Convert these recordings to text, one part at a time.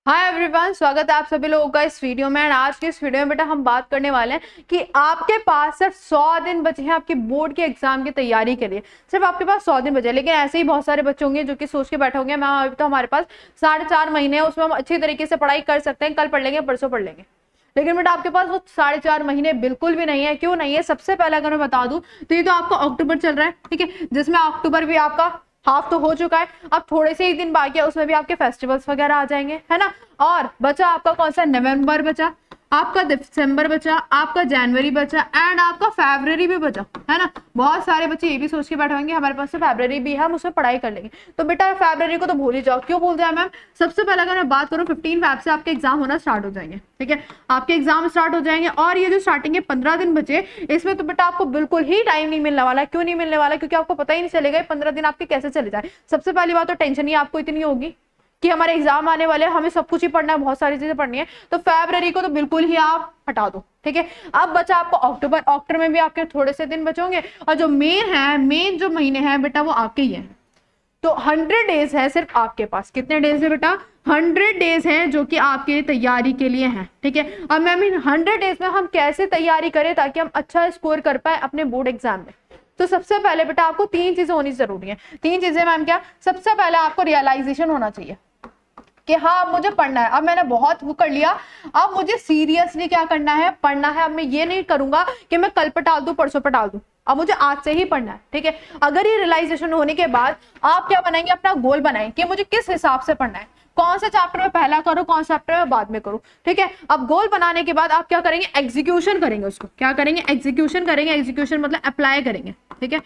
Hi everyone, स्वागत है आप सभी लोगों का इस वीडियो में। आज की इस वीडियो में बेटा हम बात करने वाले हैं कि आपके पास सिर्फ 100 दिन बचे हैं आपके बोर्ड के एग्जाम की तैयारी के लिए। सिर्फ आपके पास 100 दिन बचे हैं, लेकिन ऐसे ही बहुत सारे बच्चे होंगे जो कि सोच के बैठे होंगे मैम अभी तो हमारे पास 4.5 महीने हैं, उसमें हम अच्छी तरीके से पढ़ाई कर सकते हैं, कल पढ़ लेंगे परसों पढ़ लेंगे। लेकिन बेटा आपके पास वो 4.5 महीने बिल्कुल भी नहीं है। क्यों नहीं है? सबसे पहले अगर मैं बता दूं तो ये तो आपका अक्टूबर चल रहा है, ठीक है, जिसमें अक्टूबर भी आपका हाफ तो हो चुका है, अब थोड़े से ही दिन बाकी है, उसमें भी आपके फेस्टिवल्स वगैरह आ जाएंगे, है ना। और बचा आपका कौन सा? नवंबर बचा, आपका दिसंबर बचा, आपका जनवरी बचा एंड आपका फरवरी भी बचा, है ना। बहुत सारे बच्चे ये भी सोच के बैठे होंगे हमारे पास से फरवरी भी है, हम उसमें पढ़ाई कर लेंगे। तो बेटा फरवरी को तो भूल ही जाओ। क्यों भूल जाए मैम? सबसे पहले अगर मैं बात करूं 15 फेब से आपके एग्जाम होना स्टार्ट हो जाएंगे, ठीक है, आपके एग्जाम स्टार्ट हो जाएंगे। और ये जो स्टार्टिंग के 15 दिन बचे, इसमें तो बेटा आपको बिल्कुल ही टाइम नहीं मिलने वाला। क्यों नहीं मिलने वाला? क्योंकि आपको पता ही नहीं चलेगा 15 दिन आपके कैसे चले जाए। सबसे पहली बात तो टेंशन ही आपको इतनी होगी कि हमारे एग्जाम आने वाले हैं, हमें सब कुछ ही पढ़ना है, बहुत सारी चीजें पढ़नी है। तो फरवरी को तो बिल्कुल ही आप हटा दो, ठीक है। अब बचा आपको अक्टूबर। अक्टूबर में भी आपके थोड़े से दिन बचोगे, और जो मेन जो महीने हैं बेटा वो आपके ही हैं। तो 100 डेज है सिर्फ आपके पास। कितने डेज है बेटा? 100 डेज हैं जो कि आपके तैयारी के लिए हैं, ठीक है। अब मैम इन 100 डेज में हम कैसे तैयारी करें ताकि हम अच्छा स्कोर कर पाए अपने बोर्ड एग्जाम में? तो सबसे पहले बेटा आपको 3 चीजें होनी जरूरी है। 3 चीजें मैम क्या? सबसे पहले आपको रियलाइजेशन होना चाहिए कि हाँ अब मुझे पढ़ना है, अब मैंने बहुत वो कर लिया, अब मुझे सीरियसली क्या करना है? पढ़ना है। अब मैं ये नहीं करूंगा कि मैं कल पर टाल दूं, परसों पर टाल दूं, अब मुझे आज से ही पढ़ना है, ठीक है। अगर ये रियलाइजेशन होने के बाद आप क्या बनाएंगे? अपना गोल बनाएंगे कि मुझे किस हिसाब से पढ़ना है, कौन सा चैप्टर में पहला करूं, कौन सा चैप्टर में बाद में करूं, ठीक है। अब गोल बनाने के बाद आप क्या करेंगे? एग्जीक्यूशन करेंगे। उसको क्या करेंगे? एग्जीक्यूशन करेंगे। एग्जीक्यूशन मतलब अप्लाई करेंगे, ठीक है।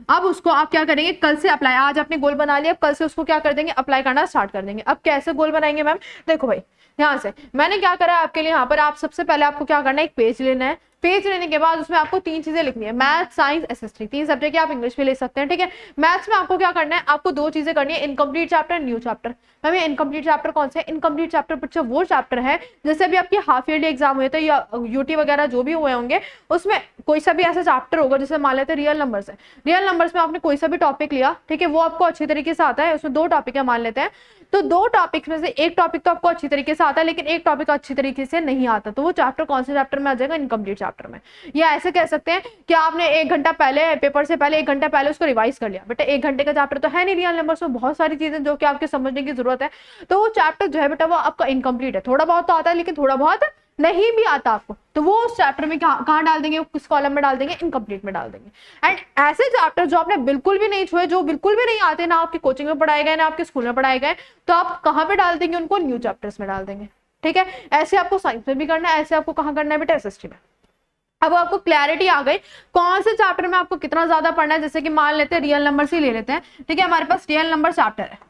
अब उसको आप क्या करेंगे? कल से अप्लाई। आज आपने गोल बना लिया, कल से उसको क्या कर देंगे? अप्लाई करना स्टार्ट कर देंगे। अब कैसे गोल बनाएंगे मैम? देखो भाई, यहाँ से मैंने क्या करा है आपके लिए। यहाँ पर आप सबसे पहले आपको क्या करना है? एक पेज लेना है। पेज लेने के बाद उसमें आपको 3 चीजें लिखनी है, मैथ, साइंस, एसएसटी। 3 सब्जेक्ट आप इंग्लिश में ले सकते हैं, ठीक है। मैथ्स में आपको क्या करना है? आपको 2 चीजें करनी है, incomplete chapter, new chapter. Ma'am ये इनकम्प्लीट चैप्टर कौन से? इनकम्प्लीट चैप्टर बच्चों वो चैप्टर है जैसे अभी आपके हाफ ईयरली एग्जाम हुए थे या यूटी वगैरह जो भी हुए होंगे, उसमें कोई सा भी ऐसा चैप्टर होगा, जैसे मान लेते हैं रियल नंबर्स है। रियल नंबर्स में आपने कोई सा भी टॉपिक लिया, ठीक है, वो आपको अच्छी तरीके से आता है। उसमें 2 टॉपिक है मान लेते हैं, तो 2 टॉपिक में से एक टॉपिक तो आपको अच्छी तरीके से आता है, लेकिन एक टॉपिक अच्छी तरीके से नहीं आता, तो वो चैप्टर कौन से चैप्टर में आ जाएगा? इनकम्प्लीट चैप्टर में। या ऐसे कह सकते हैं कि आपने 1 घंटा पहले, पेपर से पहले 1 घंटा पहले उसको रिवाइज कर लिया। बेटा 1 घंटे का चैप्टर तो है नहीं रियल नंबर्स में, बहुत सारी चीजें जो कि आपके समझने की जरूरत है। तो वो चैप्टर जो है बेटा वो आपका इनकम्प्लीट है। थोड़ा बहुत तो आता है, लेकिन थोड़ा बहुत नहीं भी आता आपको, तो वो उस चैप्टर में कहाँ डाल देंगे? किस कॉलम में डाल देंगे? इनकम्प्लीट में डाल देंगे। एंड ऐसे चैप्टर जो आपने बिल्कुल भी नहीं छुए, जो बिल्कुल भी नहीं आते, ना आपकी कोचिंग में पढ़ाए गए ना आपके स्कूल में पढ़ाए गए, तो आप कहाँ पे डाल देंगे? उनको न्यू चैप्टर्स में डाल देंगे, ठीक है। ऐसे आपको साइंस में भी करना है, ऐसे आपको कहाँ करना है बेटा? एसएसटी में। अब आपको क्लैरिटी आ गई कौन से चैप्टर में आपको कितना ज्यादा पढ़ना है। जैसे कि मान लेते हैं रियल नंबर से ले लेते हैं, ठीक है, हमारे पास रियल नंबर चैप्टर है।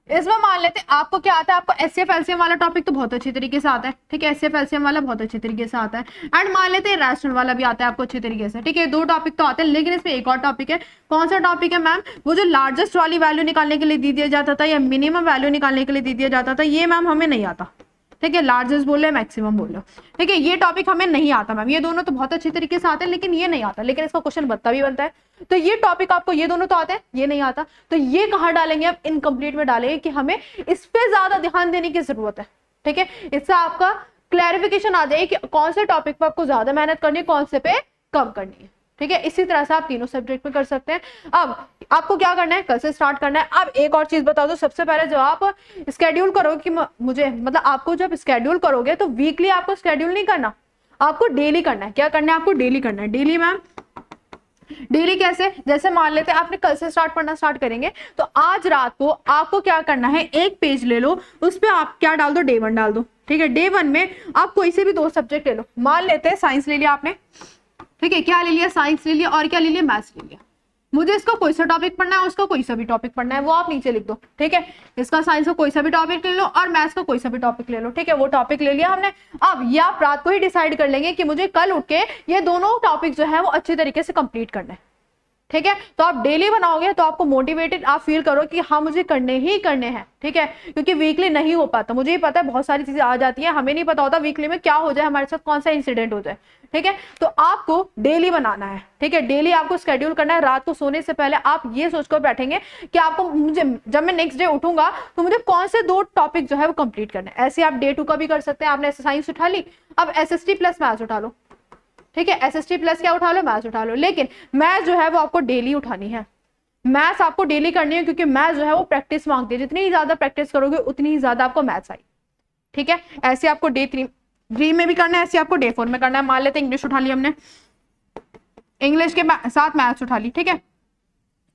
इसमें मान लेते हैं आपको क्या आता है? आपको एचसीएफ एलसीएम वाला टॉपिक तो बहुत अच्छी तरीके से आता है, ठीक है, एचसीएफ एलसीएम वाला बहुत अच्छी तरीके से आता है। एंड मान लेते हैं रैशनल वाला भी आता है आपको अच्छी तरीके से, ठीक है। 2 टॉपिक तो आते हैं, लेकिन इसमें एक और टॉपिक है। कौन सा टॉपिक है मैम? वो जो लार्जेस्ट वाली वैल्यू निकालने के लिए दी दिया जाता था या मिनिमम वैल्यू निकालने के लिए दी दिया जाता था, ये मैम हमें नहीं आता, ठीक है। लार्जेस्ट बोल रहे मैक्सिमम बोल रहे, ठीक है, ये टॉपिक हमें नहीं आता मैम। ये दोनों तो बहुत अच्छी तरीके से आते हैं, लेकिन ये नहीं आता, लेकिन इसका क्वेश्चन बनता है। तो ये टॉपिक आपको, ये दोनों तो आते हैं, ये नहीं आता, तो ये कहाँ डालेंगे? अब इनकम्प्लीट में डालेंगे कि हमें इस पे ज्यादा ध्यान देने की जरूरत है, ठीक है। इससे आपका क्लैरिफिकेशन आ जाए कि कौन से टॉपिक पर आपको ज्यादा मेहनत करनी है, कौन से पे कम करनी है, ठीक है। इसी तरह से आप तीनों सब्जेक्ट में कर सकते हैं। अब आपको क्या करना है? कल से स्टार्ट करना है। अब एक और चीज बता दो, सबसे पहले जो आप स्केड्यूल करोगे कि मुझे मतलब आपको जब स्केड्यूल करोगे तो वीकली आपको स्केड्यूल नहीं करना, आपको डेली करना है। क्या करना है? आपको डेली करना है। डेली मैम डेली कैसे? जैसे मान लेते हैं आपने कल से पढ़ना स्टार्ट करेंगे, तो आज रात को आपको क्या करना है? एक पेज ले लो, उस पर आप क्या डाल दो? डे 1 डाल दो, ठीक है। डे 1 में आप कोई से भी 2 सब्जेक्ट ले लो। मान लेते हैं साइंस ले लिया आपने, ठीक है, क्या ले लिया? साइंस ले लिया, और क्या ले लिया? मैथ्स ले लिया। मुझे इसका कोई सा टॉपिक पढ़ना है, उसका कोई सा भी टॉपिक पढ़ना है, वो आप नीचे लिख दो, ठीक है। इसका साइंस का कोई सा भी टॉपिक ले लो और मैथ्स का कोई सा भी टॉपिक ले लो, ठीक है, वो टॉपिक ले लिया हमने। अब ये आप रात को ही डिसाइड कर लेंगे कि मुझे कल उठ के ये दोनों टॉपिक जो है वो अच्छे तरीके से कंप्लीट करना है। ठीक है। तो आप डेली बनाओगे तो आपको मोटिवेटेड आप फील करो कि हाँ मुझे करने ही करने हैं, ठीक है, क्योंकि वीकली नहीं हो पाता। मुझे ही पता है बहुत सारी चीजें आ जाती है, हमें नहीं पता होता वीकली में क्या हो जाए, हमारे साथ कौन सा इंसिडेंट हो जाए, ठीक है। तो आपको डेली बनाना है, ठीक है, डेली आपको स्केड्यूल करना है। रात को सोने से पहले आप ये सोचकर बैठेंगे कि आपको मुझे जब मैं नेक्स्ट डे उठूंगा तो मुझे कौन से 2 टॉपिक जो है वो कंप्लीट करना है। ऐसे आप डे 2 का भी कर सकते हैं। आपने साइंस उठा ली, अब SST प्लस मैथ्स उठा लो, ठीक है, SST प्लस क्या उठा लो, मैथ्स उठा लो। लेकिन मैथ्स जो है वो आपको डेली उठानी है, मैथ्स आपको डेली करनी है, क्योंकि मैथ्स जो है वो प्रैक्टिस मांगती है। जितनी ज्यादा प्रैक्टिस करोगे उतनी ही ज्यादा आपको मैथ्स आई, ठीक है। ऐसे आपको डे 3 में भी करना है, ऐसे आपको डे 4 में करना है। मान लेते हैं इंग्लिश उठा ली हमने, इंग्लिश के साथ मैथ्स उठा ली, ठीक है।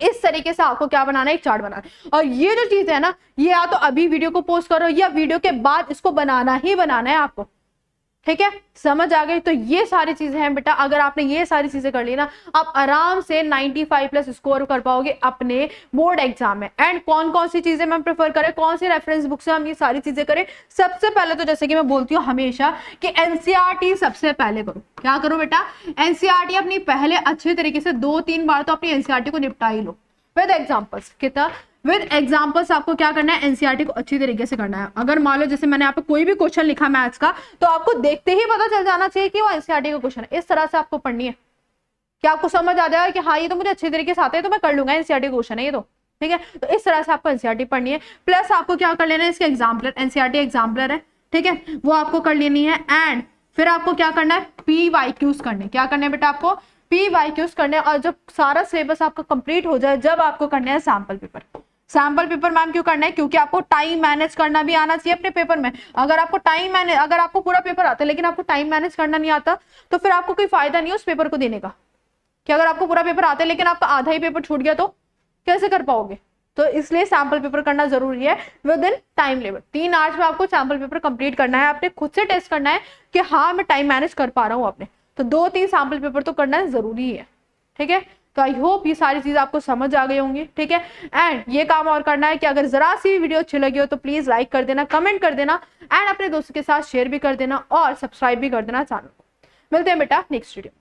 इस तरीके से आपको क्या बनाना है, एक चार्ट बनाना है। और ये जो चीज है ना, ये या तो अभी वीडियो को पोस्ट करो या वीडियो के बाद इसको बनाना ही बनाना है आपको, ठीक है। समझ आ गई? तो ये सारी चीजें हैं बेटा, अगर आपने ये सारी चीजें कर ली ना, आप आराम से 95 प्लस स्कोर कर पाओगे अपने बोर्ड एग्जाम में। एंड कौन कौन सी चीजें मैं प्रेफर करें, कौन सी रेफरेंस बुक से हम ये सारी चीजें करें? सबसे पहले तो जैसे कि मैं बोलती हूँ हमेशा कि एनसीईआरटी सबसे पहले करो। क्या करो बेटा? एनसीईआरटी अपनी पहले अच्छे तरीके से 2-3 बार तो अपनी एनसीईआरटी को निपटा ही लो विद एग्जाम्पल्स। कितना? विद एग्जाम्पल्स आपको क्या करना है, एनसीईआरटी को अच्छी तरीके से करना है। अगर मान लो जैसे मैंने यहाँ पे कोई भी क्वेश्चन लिखा मैथ्स का, तो आपको देखते ही पता चल जाना चाहिए कि वो एनसीईआरटी का क्वेश्चन है। इस तरह से आपको पढ़नी है कि आपको समझ आ जाएगा कि हाँ ये तो मुझे अच्छे तरीके से आता है, तो मैं कर लूंगा, एनसीईआरटी क्वेश्चन है ये तो, ठीक है। तो इस तरह से आपको एनसीईआरटी पढ़नी है। प्लस आपको क्या कर लेना है, इसके एग्जाम्पलर, एनसीईआरटी एग्जाम्पलर है, ठीक है, वो आपको कर लेनी है। एंड फिर आपको क्या करना है, PYQs करने। क्या करना है बेटा? आपको PYQs करने। और जब सारा सिलेबस आपका कंप्लीट हो जाए, जब आपको करना है sample paper. Sample paper ma'am क्यों करना है? क्योंकि आपको टाइम मैनेज करना भी आना चाहिए अपने पेपर में। अगर आपको टाइम मैनेज, अगर आपको पूरा पेपर आता है लेकिन आपको टाइम मैनेज करना नहीं आता, तो फिर आपको कोई फायदा नहीं है उस पेपर को देने का। कि अगर आपको पूरा पेपर आता है लेकिन आपका आधा ही पेपर छूट गया तो कैसे कर पाओगे? तो इसलिए सैंपल पेपर करना जरूरी है with in time limit. 3 hours में आपको सैंपल पेपर कंप्लीट करना है। आपने खुद से टेस्ट करना है कि हाँ मैं टाइम मैनेज कर पा रहा हूँ अपने। तो 2-3 सैंपल पेपर तो करना जरूरी है, ठीक है। तो आई होप ये सारी चीज आपको समझ आ गई होंगी, ठीक है। एंड ये काम और करना है कि अगर जरा सी वीडियो अच्छी लगी हो तो प्लीज लाइक कर देना, कमेंट कर देना, एंड अपने दोस्तों के साथ शेयर भी कर देना और सब्सक्राइब भी कर देना चैनल को। मिलते हैं बेटा नेक्स्ट वीडियो।